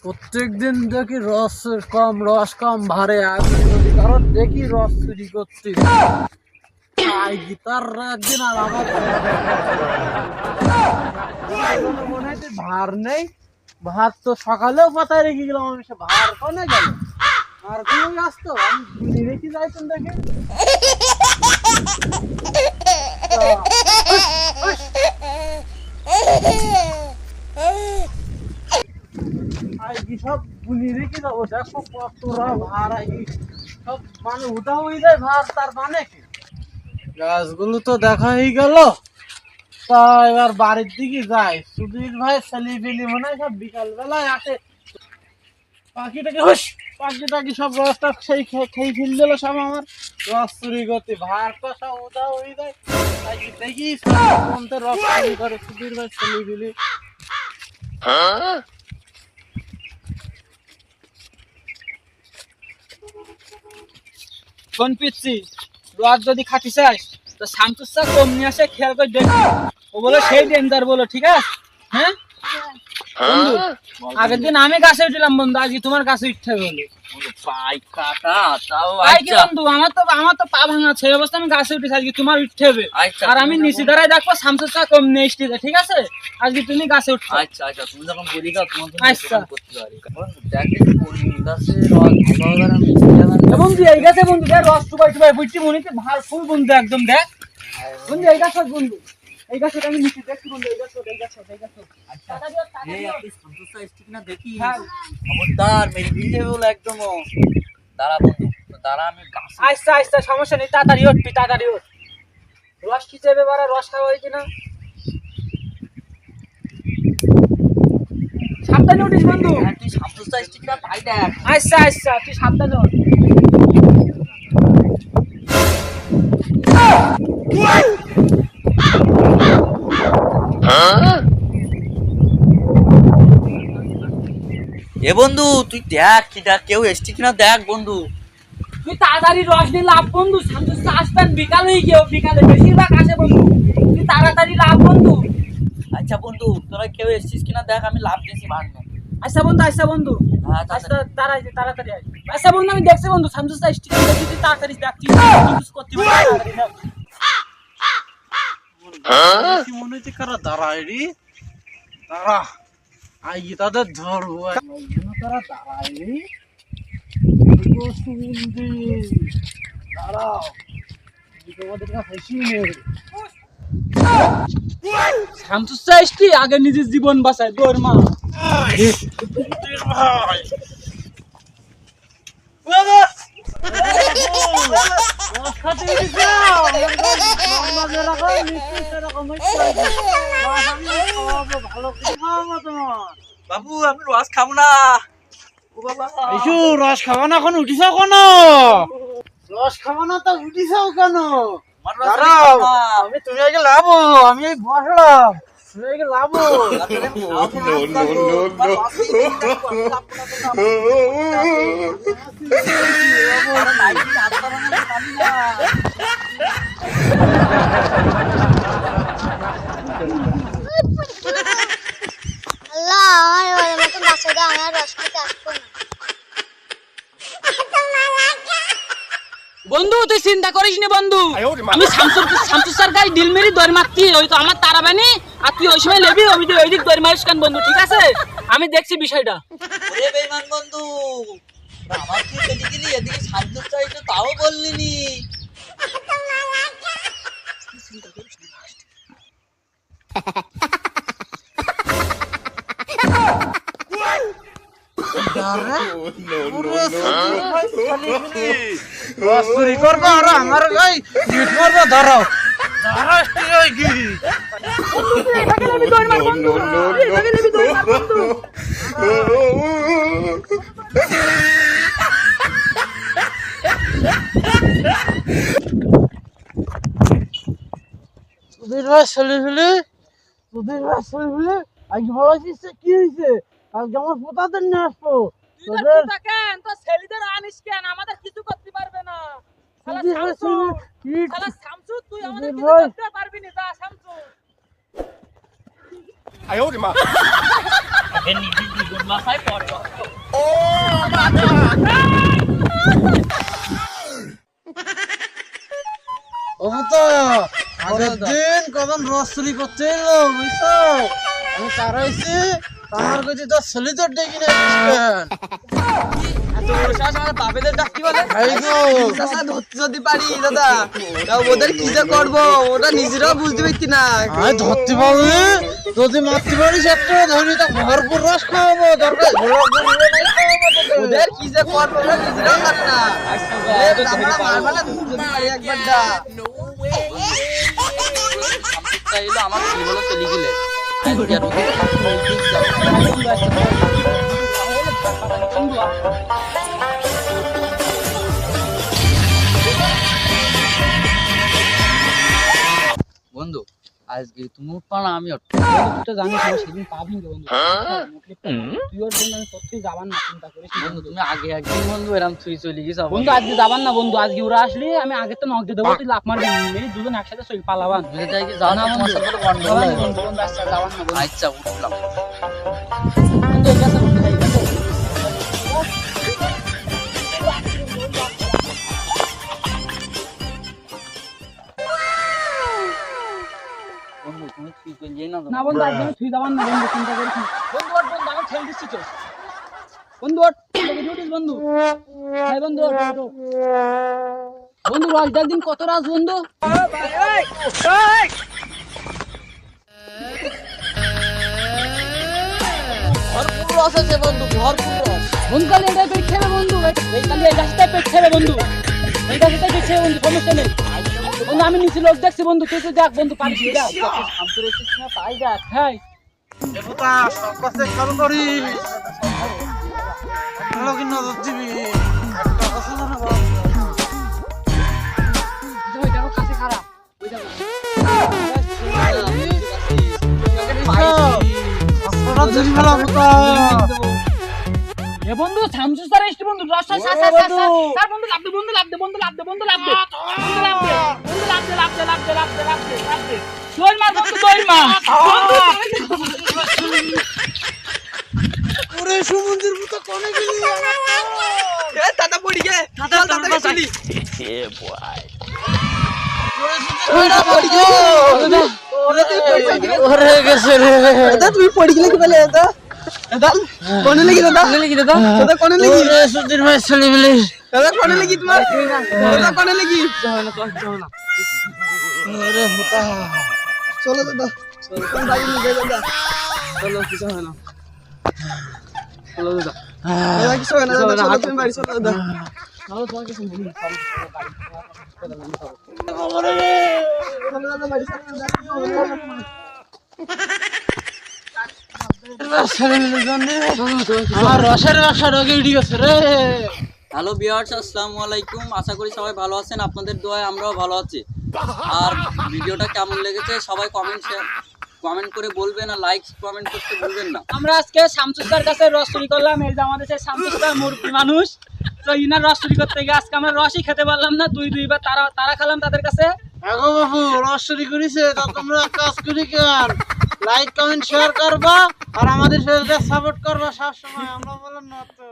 প্রত্যেকদিন দেখি রস কম ভারে কারণ দেখি রস চুরি করতে গীতার একদিন আর আমার মনে হয় ভার নেই। ভাত তো সকালেও পাতায় রেখে গেলাম, আমি সে ভার কোনে গেল আর কোনো আসতো আমি রেখে যাইতাম দেখে সব বুনি রেখে যাবো। দেখো কতরা ভার সব মানে উঠা হয়ে যায় ভার, তার মানে কি গাছগুলো তো দেখা হয়ে গেল। তা এবার বাড়ির দিকে যাই। সুধীর ভাই ছেলে ফেলি মনে হয় সব বিকাল বেলায় আসে। পাখিটাকে সব রসটা খেয়ে ফেল দিল সব আমার রস চুরি করতে। ভারটা সব উঠা হয়ে যায় দেখি রস চুরি করে সুধীর ভাই ছেলে ফেলি। কোন পিচ্ছি রোয়াজ যদি খাটি চাস তো শামসুসা কম নিয়ে আসে, খেয়াল করে দেখি। ও বলে সেই ডেঞ্জার বলো, ঠিক আছে? হ্যাঁ বন্ধু, আগের দিন আমি গাছে উঠলাম বন্ধু, আজকে তোমার গাছে উঠতে বলে পাই কাটা তাও কি বন্ধু? আমার তো পা ভাঙা আছে, অবস্থা আমি গাছে উঠেছি, আজকে তোমার উঠতে হবে। আর আমি নিচে দাঁড়ায় দেখবো শামসুসা কম নিয়ে এসেছে, ঠিক আছে? আজকে তুমি গাছে উঠছো। আচ্ছা আচ্ছা, তুমি যখন বলি দাও তোমার আচ্ছা করতে পারি। দেখে কোন গাছে রস ভালো হবে না বন্ধু, এই গাছে বন্ধু দেখ রস টুবাই টুবাই বুঝছি মনে হচ্ছে ভাল ফুল বন্ধু, একদম দেখ বন্ধু এই গাছ বন্ধু, এই গাছটা আমি নিচে দেখছি বন্ধু, এই গাছ আচ্ছা এই আপনি সন্তোষা স্টিক না দেখি খবরদার মেরে দিয়ে যাবে বলে একদম। দাঁড়া বন্ধু, দাঁড়া আমি গাছ। আচ্ছা আচ্ছা, সমস্যা নেই, তাড়াতাড়ি উঠবি, তাড়াতাড়ি উঠ। রস কি চেপে বাড়া, রস খাওয়া হয়েছে না? সাবধানে উঠিস বন্ধু। তুই সন্তোষা স্টিকটা পাই দেখ। আচ্ছা আচ্ছা, তুই সাবধানে উঠ। এ বন্ধু তুই দেখ কি দেখ, কেউ এসছি কিনা দেখ বন্ধু। তুই তাড়াতাড়ি রস নিয়ে লাভ বন্ধু, শামসুসা আসবেন বিকাল হয়ে গিয়েও, বিকালে বেশিরভাগ আসে বন্ধু, তুই তাড়াতাড়ি লাভ বন্ধু। আচ্ছা বন্ধু তোরা কেউ এসছিস কিনা দেখ, আমি লাভ দিয়েছি ভাঙনে। আচ্ছা বন্ধু, আচ্ছা বন্ধু, হ্যাঁ আচ্ছা তাড়াতাড়ি আয়। আচ্ছা বন্ধু, আমি দেখছি বন্ধু শামসুসা স্টিকার দেখি, তুই তাড়াতাড়ি দেখ কি কিছু করতে পারবি না। মনে হচ্ছে কারা দাঁড়ায় রে, দাঁড়া আই তাদের ধরবো। তারা দাঁড়ায় রে, দাঁড়াও তোমাদের কাছে শামসুসা স্টি আগে নিজের জীবন বাঁচায়, দৌড় মা। বাবু আমি রস খাবো না। ও বাবা রস খাবো না, এখন উঠিস কেন? রস খাবো না তো উঠিস কেন? আমি তুমি আগে লাভো, আমি বসলাম, তুমি আগে লাভো। বন্ধু তুই চিন্তা করিস নি বন্ধু, আমি শামসুসার গায়ে ডিল মেরি দৌড় মারতি, ওই তো আমার তারাবানি, আর তুই ওই সময় লেবি ওই দিক দৌড় মারিস কেন বন্ধু, ঠিক আছে? আমি দেখছি বিষয়টা। ওরে বেঈমান বন্ধু, আমার তুই এদিকে গেলি, এদিকে শান্ত চাইছো তাও বললি নি। চুরি করবো আর আমার গাই গিট করবো, ধরো সুধীর ভাই ছেলে ফেলে, সুধীর ভাই ছেলে ফেলে আজকে ভালো আছিস? কি হয়েছে? আজকে আমার পোতাদের নিয়ে আসবো। ছেলেদের আনিস কেন? আমাদের কিছু করতে পারবে না। শামসু তুই আমাদের কিছু করতে পারবি না, যা শামসু। আগে নিজে দুজন মাথায় পড়ে ও তো আগের দিন কখন রস চুরি করতে এলো বুঝছো আমি তারাইছি আমার কাছে তো ছেলে তো ডেকে নিয়ে এত বড় সাহস আমার বাপেদের ডাকতে বলে চাচা ধরতে যদি পারি দাদা তাও ওদের কি যে করবো ওটা নিজেরাও বুঝতে পারছি না আমি ধরতে পারবি যদি মারতে পারিস একটা ধরি তো ভরপুর রস খাওয়াবো দরকার ওদের কি যে করবো ওরা নিজেরাও জানে না আমরা মারবা না যদি পারি একবার দা সামসুসটা এলো আমার কি হলো চলে গেলে আজকে আর ওকে বন্ধু আজকে তুমি উঠবা না আমি উঠবো তুই তো জানিস আমি সেদিন পাবি না বন্ধু তুই ওর জন্য আমি সত্যি যাবার না চিন্তা করিস না। বন্ধু তুমি আগে একদিন বন্ধু এরম তুই চলে গেছ বন্ধু আজকে যাবার না বন্ধু আজকে ওরা আসলে আমি আগে তো নক দিয়ে দেবো তুই লাফ মারবি মেরে দুজন একসাথে চল পালাবান বুঝে যাই কি জানা তোমার সাথে গন্ডগোল হয়। বন্ধু বন্ধু আচ্ছা যাবার না বন্ধু আচ্ছা উঠলাম বন্ধু এই কাছে বন্ধু এই কাছে বন্ধু তুমি তুই চলে না না বন্ধু আজকে আমি তুই যাবার না বন্ধু চিন্তা করিস না বন্ধু ওঠ বন্ধু আমি ঠেল দিচ্ছি তো বন্ধু ওঠ উঠিস বন্ধু হ্যাঁ বন্ধু ওঠ বন্ধু রাজ একদিন কত রাজ বন্ধু ভরপুর রস আছে বন্ধু ভরপুর রস বন্ধু কালি এটাই পেট খেবে বন্ধু এই কালি এই গাছটাই পেট খেবে বন্ধু এই গাছটাই পেট খেবে বন্ধু সমস্যা নেই বন্ধু আমি নিচে লোক দেখছি বন্ধু তুই তো দেখ বন্ধু পারিস কি দেখ শান্ত রেছিস না তাই দেখ হ্যাঁ দেবতা সব কাছে কারণ করিস ভালো কি নজর দিবি একটা কথা জানা বাবা ওই দেখো কাছে খারাপ ওই দেখো আসপটা ধরি ফেলা কথা এ বন্ধু শামসু স্যার এসে বন্ধু রস স্যার স্যার স্যার বন্ধু লাভ দে বন্ধু লাভ দে বন্ধু লাভ দে বন্ধু লাভ দে বন্ধু লাভ দে বন্ধু লাভ দে লাভ দে লাভ দে লাভ দে লাভ দে লাভ দে দৌড় মার বন্ধু দৌড় মার ওরে সমুদ্রের মতো কোনে গেলি এ দাদা পড়ি গে চল দাদা চলি ওরে গেছে রে দাদা তুমি পড়ি গেলে কি বলে দাদা দাদা কোনে লাগি দাদা দাদা কোনে লাগি ওরে সুধীর ভাই ছেলে বলি দাদা কোনে লাগি তোমার দাদা কোনে লাগি ওরে হুতা চলো দাদা চলো কোন বাড়ি নিয়ে দাদা চলো কিছু হয় না চলো দাদা দাদা কিছু হয় না দাদা চলো তুমি বাড়ি চলো দাদা চলো তোমার কিছু বলি চলো দাদা বাড়ি চলো দাদা ছেলে মিলে জানি আমার রসের ব্যবসা রোগে উঠে গেছে রে হ্যালো ভিউয়ার্স আসসালামু আলাইকুম আশা করি সবাই ভালো আছেন আপনাদের দোয়ায় আমরাও ভালো আছি আর ভিডিওটা কেমন লেগেছে সবাই কমেন্ট করে বলবেন আর লাইক কমেন্ট করতে ভুলবেন না আমরা আজকে শামসু স্যার কাছে রস চুরি করলাম এই যে আমাদের সেই শামসু স্যার মুরব্বী মানুষ তো ইনার রস চুরি করতে গিয়ে আজকে আমরা রসই খেতে পারলাম না দুইবার তারা খেলাম তাদের কাছে আগো বাবু রস চুরি করেছে তা তোমরা কাজ করি কেন লাইক কমেন্ট শেয়ার করবা আর আমাদের সাথে সাপোর্ট করবা সব সময় আমরা বলেন না তো